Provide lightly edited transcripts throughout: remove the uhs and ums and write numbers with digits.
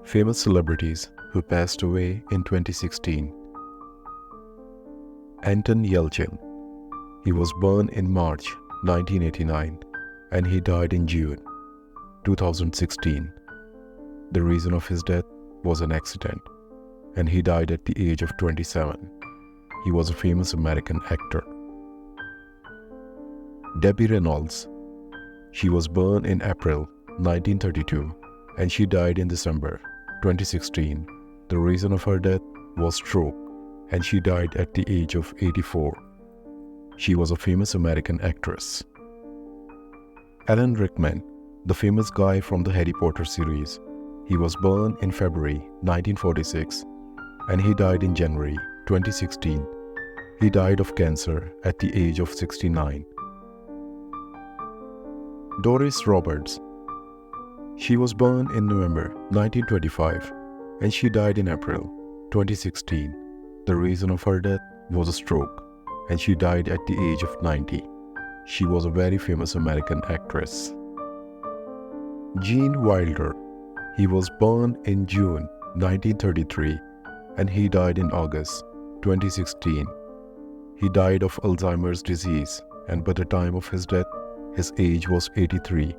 Famous celebrities who passed away in 2016. Anton Yelchin. He was born in March 1989 and he died in June 2016. The reason of his death was an accident and he died at the age of 27. He was a famous American actor. Debbie Reynolds. She was born in April 1932 and she died in December 2016. The reason of her death was stroke and she died at the age of 84. She was a famous American actress. Alan Rickman, the famous guy from the Harry Potter series. He was born in February 1946 and he died in January 2016. He died of cancer at the age of 69. Doris Roberts. She was born in November 1925 and she died in April 2016. The reason of her death was a stroke and she died at the age of 90. She was a very famous American actress. Gene Wilder. He was born in June 1933 and he died in August 2016. He died of Alzheimer's disease and by the time of his death, his age was 83.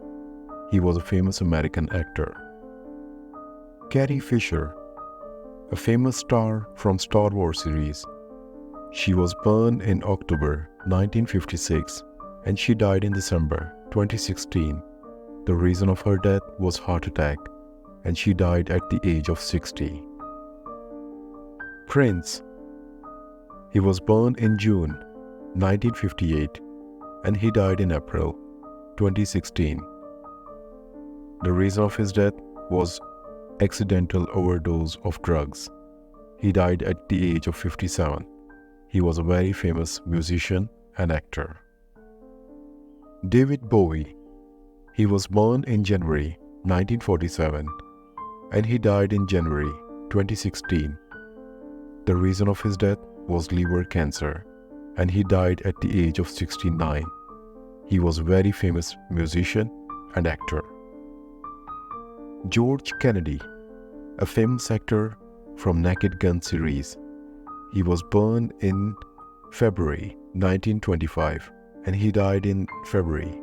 He was a famous American actor. Carrie Fisher, a famous star from Star Wars series. She was born in October 1956 and she died in December 2016. The reason of her death was heart attack and she died at the age of 60. Prince. He was born in June 1958 and he died in April 2016. The reason of his death was accidental overdose of drugs. He died at the age of 57. He was a very famous musician and actor. David Bowie. He was born in January 1947 and he died in January 2016. The reason of his death was liver cancer and he died at the age of 69. He was a very famous musician and actor. George Kennedy, a famous actor from Naked Gun series. He was born in February 1925 and he died in February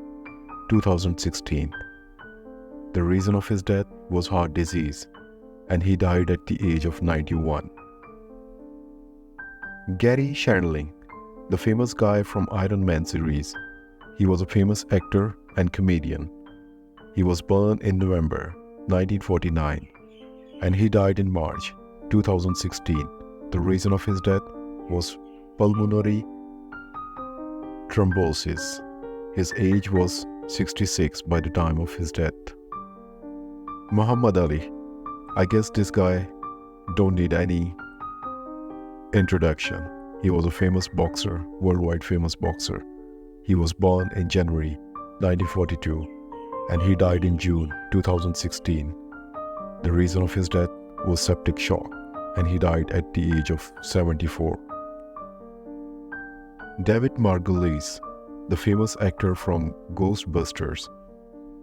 2016. The reason of his death was heart disease and he died at the age of 91. Gary Shandling, the famous guy from Iron Man series. He was a famous actor and comedian. He was born in November 1949 and he died in March 2016. The reason of his death was pulmonary thrombosis. His age was 66 by the time of his death. Muhammad Ali. I guess this guy don't need any introduction. He was a famous boxer, worldwide famous boxer. He was born in January 1942 and he died in June 2016. The reason of his death was septic shock and he died at the age of 74. David Margulies, the famous actor from Ghostbusters.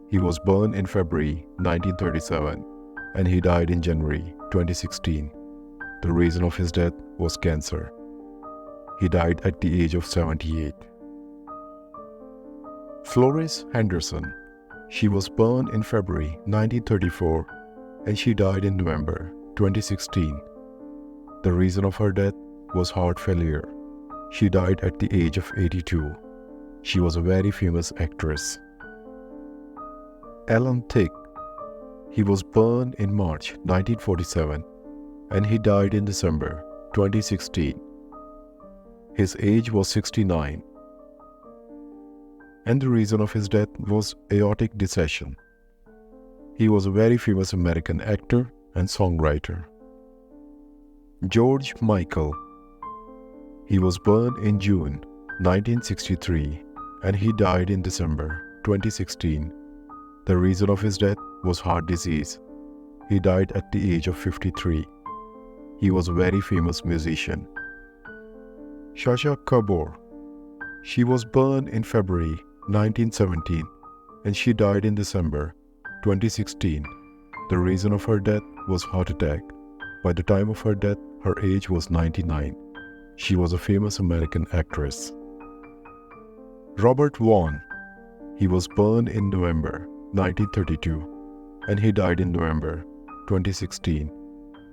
He was born in February 1937 and he died in January 2016. The reason of his death was cancer. He died at the age of 78. Florence Henderson. She was born in February 1934 and she died in November 2016. The reason of her death was heart failure. She died at the age of 82. She was a very famous actress. Alan Thicke. He was born in March 1947 and he died in December 2016. His age was 69. And the reason of his death was aortic dissection. He was a very famous American actor and songwriter. George Michael. He was born in June 1963 and he died in December 2016. The reason of his death was heart disease. He died at the age of 53. He was a very famous musician. Sacha Kabor. She was born in February 1917 and she died in December 2016. The reason of her death was heart attack. By the time of her death, her age was 99. She was a famous American actress. Robert Vaughn. He was born in November 1932 and he died in November 2016.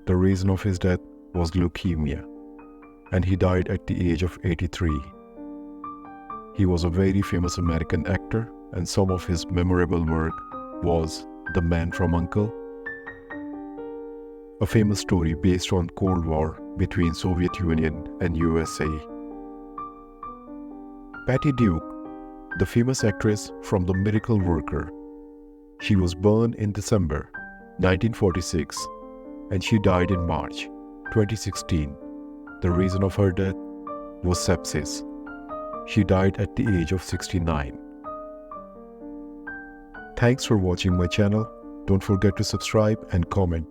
The reason of his death was leukemia and he died at the age of 83. He was a very famous American actor and some of his memorable work was The Man from U.N.C.L.E., a famous story based on Cold War between Soviet Union and USA. Patty Duke, the famous actress from The Miracle Worker. She was born in December 1946 and she died in March 2016. The reason of her death was sepsis. She died at the age of 69. Thanks for watching my channel. Don't forget to subscribe and comment.